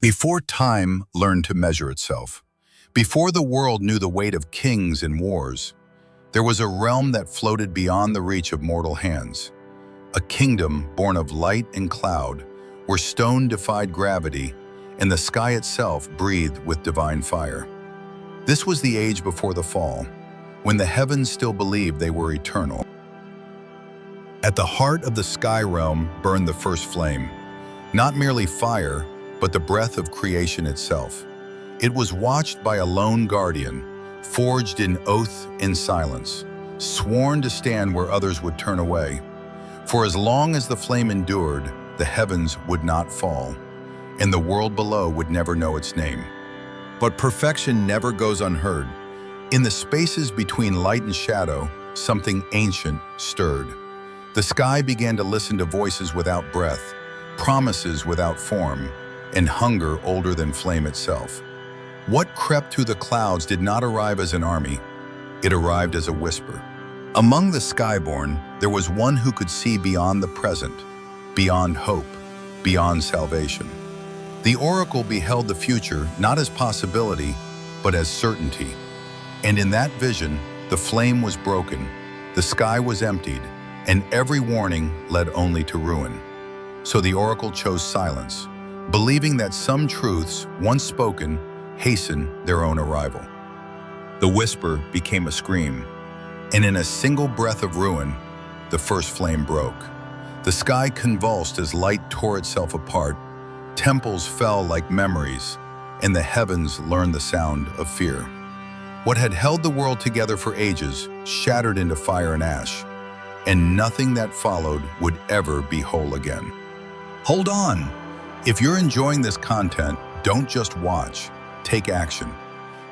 Before time learned to measure itself, before the world knew the weight of kings and wars, there was a realm that floated beyond the reach of mortal hands, a kingdom born of light and cloud, where stone defied gravity and the sky itself breathed with divine fire. This was the age before the fall, when the heavens still believed they were eternal. At the heart of the sky realm burned the first flame, not merely fire, but the breath of creation itself. It was watched by a lone guardian, forged in oath and silence, sworn to stand where others would turn away. For as long as the flame endured, the heavens would not fall, and the world below would never know its name. But perfection never goes unheard. In the spaces between light and shadow, something ancient stirred. The sky began to listen to voices without breath, promises without form, and hunger older than flame itself. What crept through the clouds did not arrive as an army, it arrived as a whisper. Among the skyborn, there was one who could see beyond the present, beyond hope, beyond salvation. The oracle beheld the future not as possibility, but as certainty. And in that vision, the flame was broken, the sky was emptied, and every warning led only to ruin. So the oracle chose silence, believing that some truths, once spoken, hasten their own arrival. The whisper became a scream, and in a single breath of ruin, the first flame broke. The sky convulsed as light tore itself apart, temples fell like memories, and the heavens learned the sound of fear. What had held the world together for ages shattered into fire and ash, and nothing that followed would ever be whole again. Hold on! If you're enjoying this content, don't just watch, take action.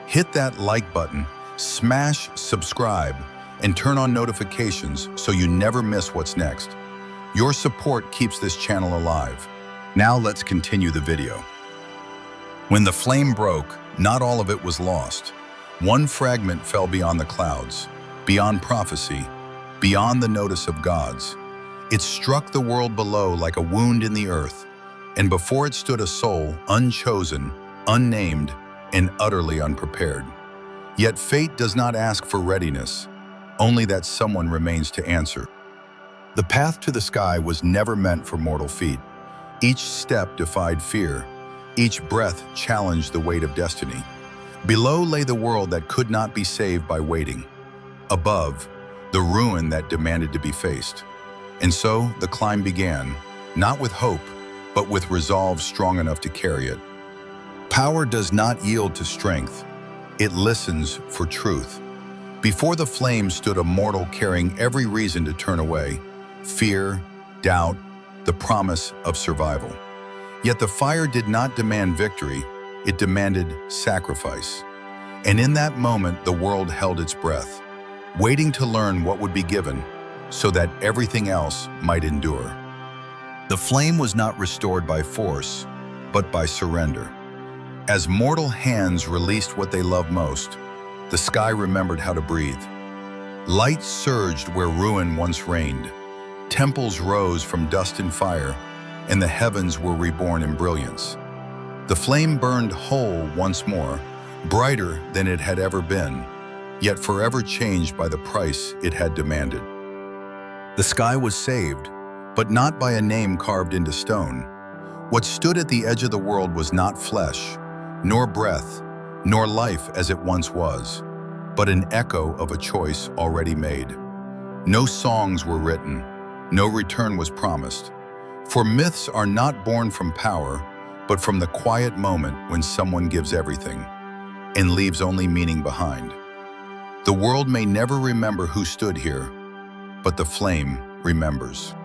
Hit that like button, smash subscribe, and turn on notifications so you never miss what's next. Your support keeps this channel alive. Now let's continue the video. When the flame broke, not all of it was lost. One fragment fell beyond the clouds, beyond prophecy, beyond the notice of gods. It struck the world below like a wound in the earth, and before it stood a soul unchosen, unnamed, and utterly unprepared. Yet fate does not ask for readiness, only that someone remains to answer. The path to the sky was never meant for mortal feet. Each step defied fear. Each breath challenged the weight of destiny. Below lay the world that could not be saved by waiting. Above, the ruin that demanded to be faced. And so the climb began, not with hope, but with resolve strong enough to carry it. Power does not yield to strength. It listens for truth. Before the flame stood a mortal carrying every reason to turn away: fear, doubt, the promise of survival. Yet the fire did not demand victory, it demanded sacrifice. And in that moment, the world held its breath, waiting to learn what would be given, so that everything else might endure. The flame was not restored by force, but by surrender. As mortal hands released what they loved most, the sky remembered how to breathe. Light surged where ruin once reigned. Temples rose from dust and fire, and the heavens were reborn in brilliance. The flame burned whole once more, brighter than it had ever been, yet forever changed by the price it had demanded. The sky was saved, but not by a name carved into stone. What stood at the edge of the world was not flesh, nor breath, nor life as it once was, but an echo of a choice already made. No songs were written, no return was promised. For myths are not born from power, but from the quiet moment when someone gives everything and leaves only meaning behind. The world may never remember who stood here, but the flame remembers.